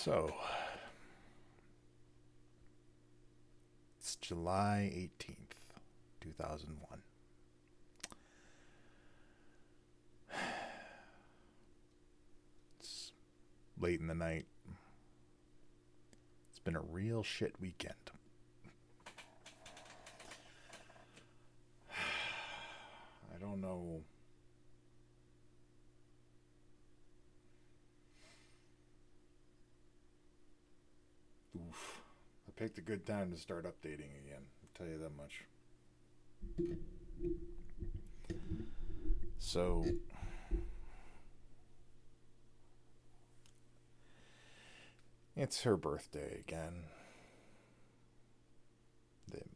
So, it's July 18th, 2001. It's late in the night. It's been a real shit weekend. I don't know. Oof. I picked a good time to start updating again. I'll tell you that much. So, it's her birthday again.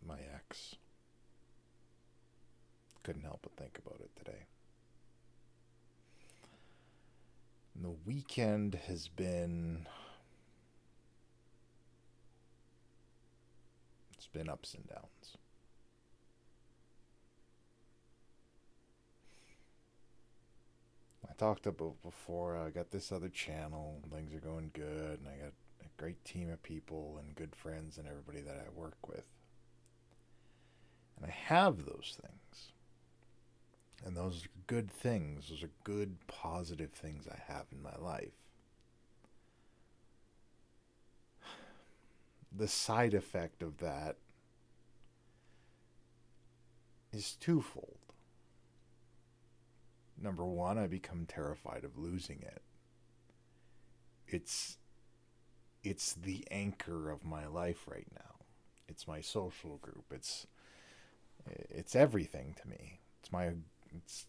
My ex. Couldn't help but think about it today. And the weekend has been. It's been ups and downs. I talked about before. I got this other channel. Things are going good, and I got a great team of people and good friends and everybody that I work with. And I have those things. And those are good things. Those are good, positive things I have in my life. The side effect of that is twofold. Number one, I become terrified of losing it. It's it's the anchor of my life right now. It's my social group. It's everything to me. It's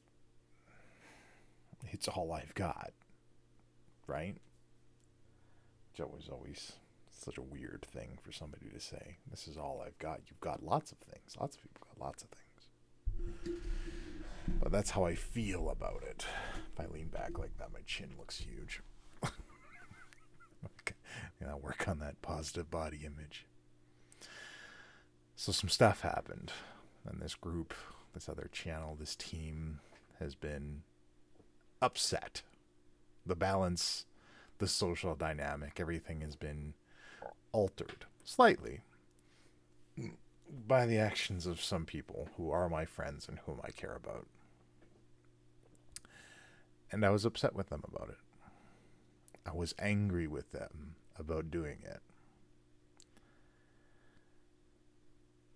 it's all I've got, right? Which was always such a weird thing for somebody to say. This is all I've got. You've got lots of things. Lots of people got lots of things. But that's how I feel about it. If I lean back like that, my chin looks huge. I'll work on that positive body image. So some stuff happened, and this group, this other channel, this team has been upset. The balance, the social dynamic, everything has been altered slightly by the actions of some people who are my friends and whom I care about. And I was upset with them about it. I was angry with them about doing it.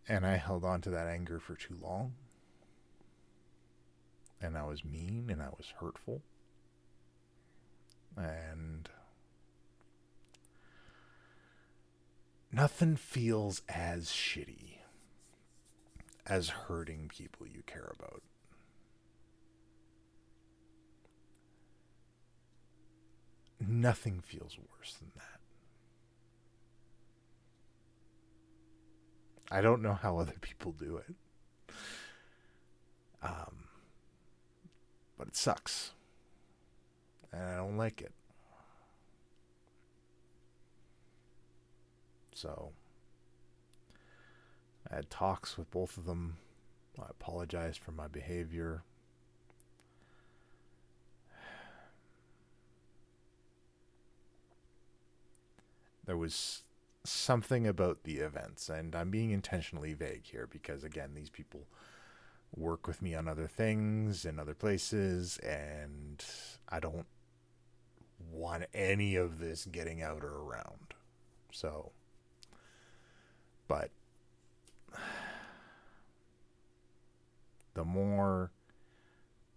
And I held on to that anger for too long. And I was mean and I was hurtful. And nothing feels as shitty as hurting people you care about. Nothing feels worse than that. I don't know how other people do it. Um, but it sucks. And I don't like it. So I had talks with both of them. I apologized for my behavior. There was something about the events, and I'm being intentionally vague here because, again, these people work with me on other things in other places, and I don't want any of this getting out or around. So, but the more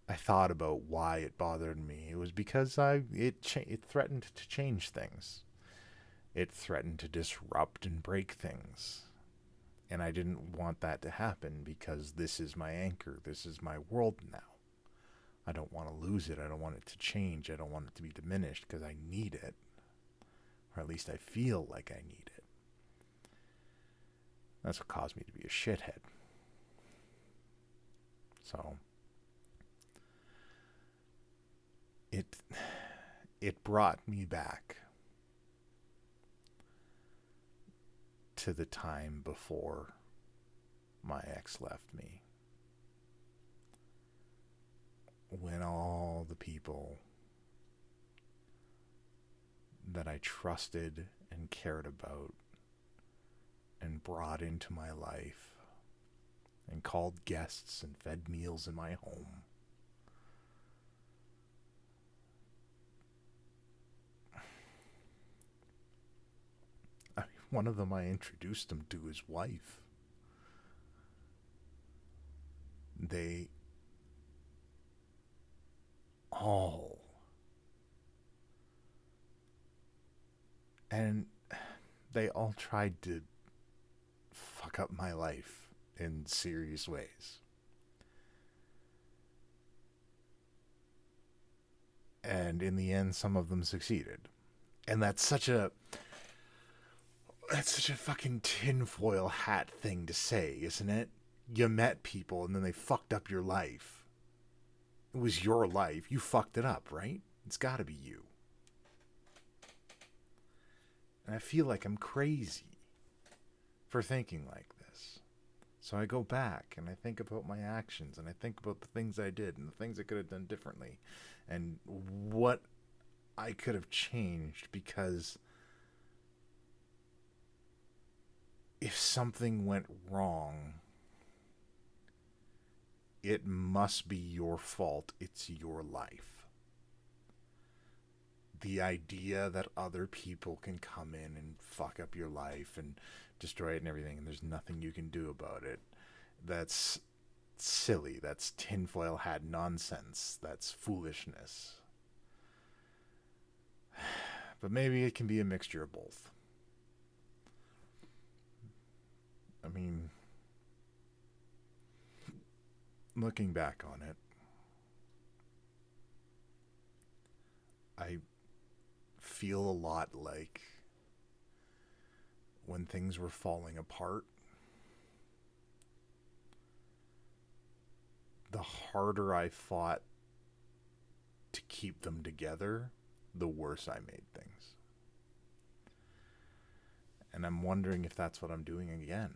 I thought about why it bothered me, it was because it threatened to change things. It threatened to disrupt and break things. And I didn't want that to happen because this is my anchor. This is my world now. I don't want to lose it. I don't want it to change. I don't want it to be diminished because I need it. Or at least I feel like I need it. That's what caused me to be a shithead. So it it brought me back to the time before my ex left me. When all the people that I trusted and cared about and brought into my life and called guests and fed meals in my home. I mean, one of them I introduced him to his wife. They all, and they all tried to fuck up my life in serious ways. And in the end, some of them succeeded. And that's such a fucking tinfoil hat thing to say, isn't it? You met people and then they fucked up your life. It was your life. You fucked it up, right? It's gotta be you. And I feel like I'm crazy for thinking like this. So I go back and I think about my actions and I think about the things I did and the things I could have done differently and what I could have changed, because if something went wrong, it must be your fault. It's your life. The idea that other people can come in and fuck up your life and destroy it and everything, and there's nothing you can do about it, that's silly. That's tinfoil hat nonsense. That's foolishness. But maybe it can be a mixture of both. I mean, looking back on it, I feel a lot like when things were falling apart, the harder I fought to keep them together, the worse I made things. And I'm wondering if that's what I'm doing again.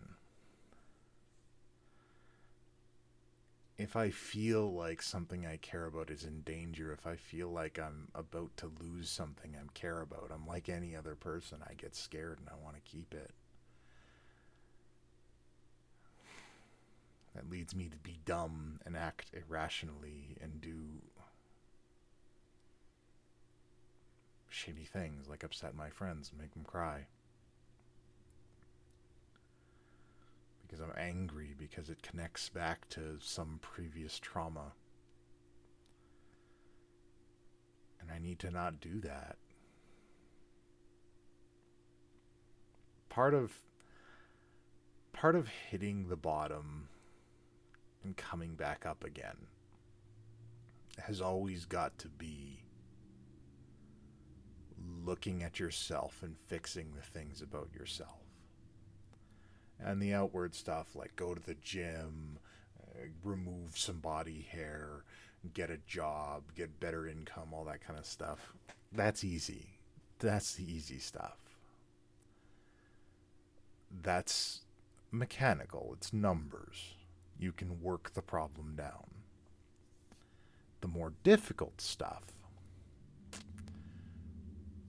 If I feel like something I care about is in danger, if I feel like I'm about to lose something I care about, I'm like any other person. I get scared and I want to keep it. That leads me to be dumb and act irrationally and do shitty things like upset my friends and make them cry. Because I'm angry, because it connects back to some previous trauma. And I need to not do that. Part of hitting the bottom and coming back up again has always got to be looking at yourself and fixing the things about yourself. And the outward stuff, like go to the gym, remove some body hair, get a job, get better income, all that kind of stuff. That's easy. That's the easy stuff. That's mechanical. It's numbers. You can work the problem down. The more difficult stuff,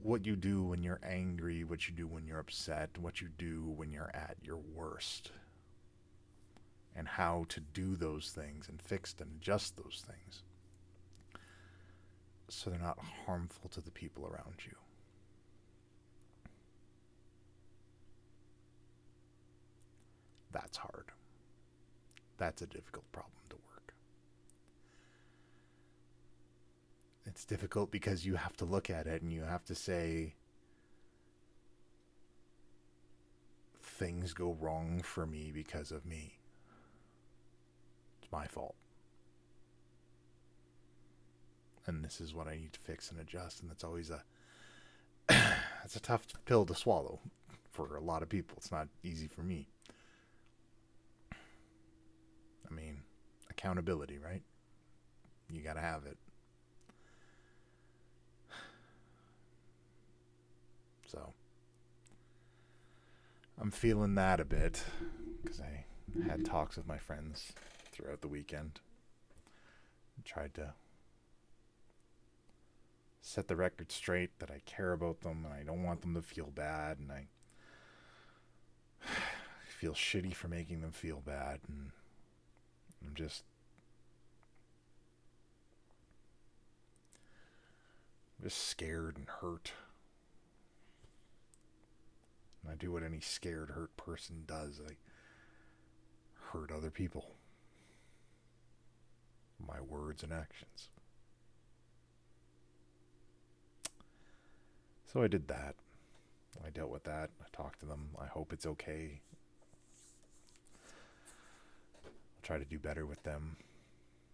what you do when you're angry, what you do when you're upset, what you do when you're at your worst, and how to do those things and fix and adjust those things so they're not harmful to the people around you. That's hard. That's a difficult problem to work. It's difficult because you have to look at it and you have to say, things go wrong for me because of me. It's my fault. And this is what I need to fix and adjust. And that's always that's a tough pill to swallow for a lot of people. It's not easy for me. I mean, accountability, right? You gotta have it. So, I'm feeling that a bit because I had talks with my friends throughout the weekend. Tried to set the record straight that I care about them and I don't want them to feel bad, and I feel shitty for making them feel bad, and I'm just scared and hurt. And I do what any scared, hurt person does. I hurt other people. My words and actions. So I did that. I dealt with that. I talked to them. I hope it's okay. I'll try to do better with them.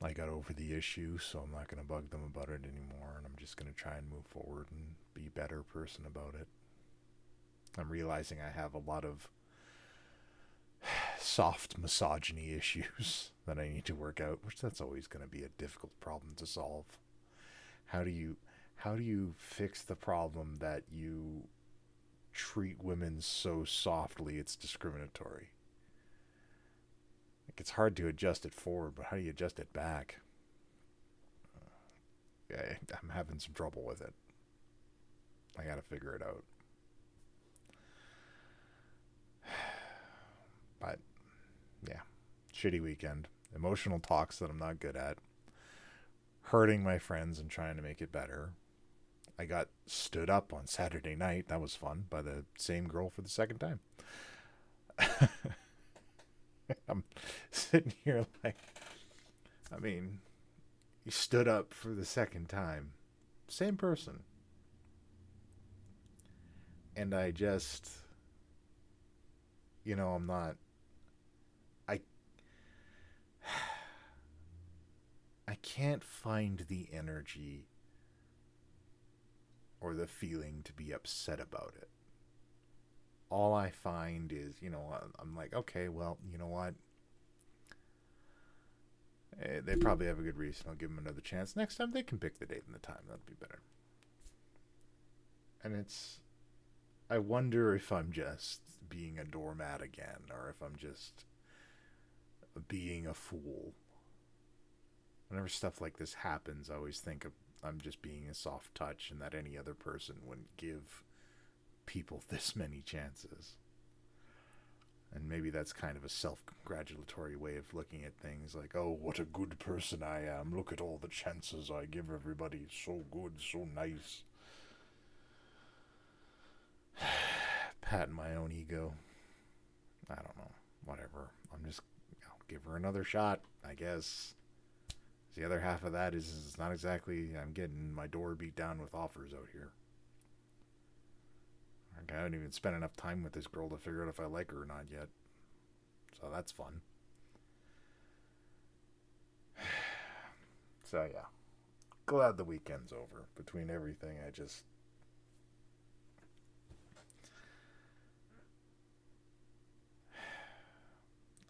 I got over the issue, so I'm not going to bug them about it anymore, and I'm just going to try and move forward and be a better person about it. I'm realizing I have a lot of soft misogyny issues that I need to work out, which that's always going to be a difficult problem to solve. How do you fix the problem that you treat women so softly it's discriminatory? Like, it's hard to adjust it forward, but how do you adjust it back? I'm having some trouble with it. I gotta figure it out. But yeah, shitty weekend. Emotional talks that I'm not good at. Hurting my friends and trying to make it better. I got stood up on Saturday night. That was fun, by the same girl for the second time. I'm sitting here like, I mean, you stood up for the second time. Same person. And I just, I'm not, I, I can't find the energy or the feeling to be upset about it. All I find is, I'm like, okay, well, you know what? They probably have a good reason. I'll give them another chance. Next time they can pick the date and the time. That'll be better. And I wonder if I'm just being a doormat again, or if I'm just being a fool. Whenever stuff like this happens, I always think I'm just being a soft touch, and that any other person wouldn't give people this many chances. And maybe that's kind of a self-congratulatory way of looking at things, like, oh, what a good person I am. Look at all the chances I give everybody. So good, so nice. Patting my own ego. I don't know. Whatever. I'll give her another shot, I guess. The other half of that is it's not exactly, I'm getting my door beat down with offers out here. I haven't even spent enough time with this girl to figure out if I like her or not yet. So that's fun. So yeah. Glad the weekend's over. Between everything,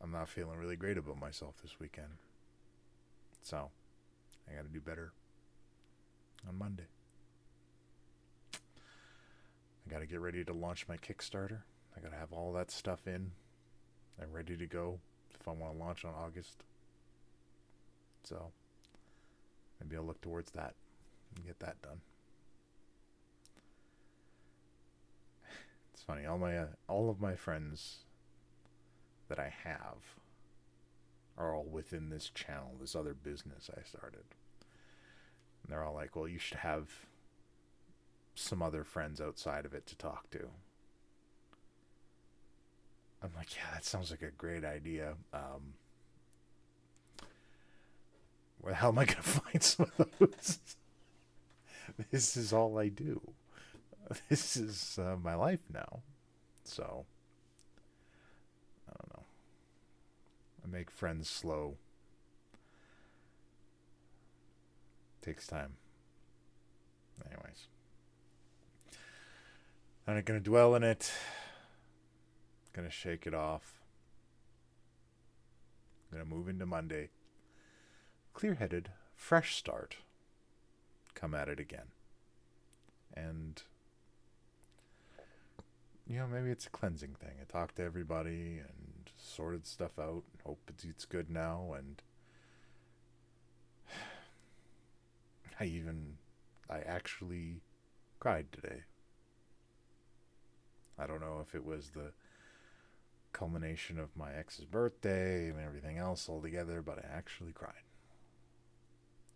I'm not feeling really great about myself this weekend. So, I gotta do better on Monday. I gotta get ready to launch my Kickstarter. I gotta have all that stuff in and ready to go if I want to launch on August. So, maybe I'll look towards that and get that done. It's funny, all of my friends that I have are all within this channel, this other business I started. And they're all like, well, you should have some other friends outside of it to talk to. I'm like, yeah, that sounds like a great idea. Where the hell am I going to find some of those? This is all I do. This is my life now. So, I don't know. I make friends slow. Takes time. Anyways. I'm not going to dwell in it. Going to shake it off. I'm going to move into Monday. Clear-headed, fresh start. Come at it again. And, maybe it's a cleansing thing. I talked to everybody and sorted stuff out. Hope it's good now. And I even I actually cried today. I don't know if it was the culmination of my ex's birthday and everything else all together, but I actually cried.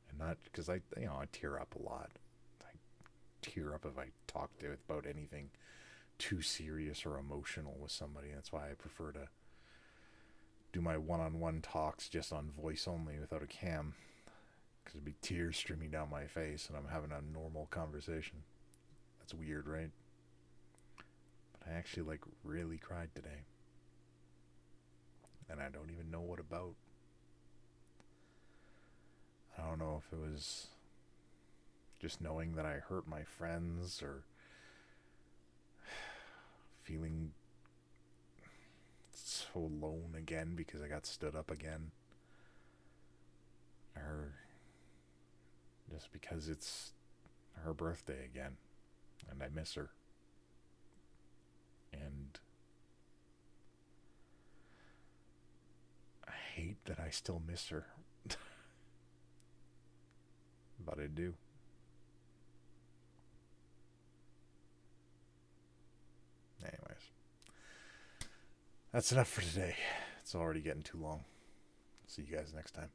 And not because I tear up a lot. I tear up if I talk to about anything too serious or emotional with somebody. That's why I prefer to do my one-on-one talks just on voice only without a cam, because there'd be tears streaming down my face and I'm having a normal conversation. That's weird, right? But I actually really cried today, and I don't even know what about. I don't know if it was just knowing that I hurt my friends, or feeling so alone again because I got stood up again, or just because it's her birthday again and I miss her. And I hate that I still miss her. But I do. Anyways, that's enough for today. It's already getting too long. See you guys next time.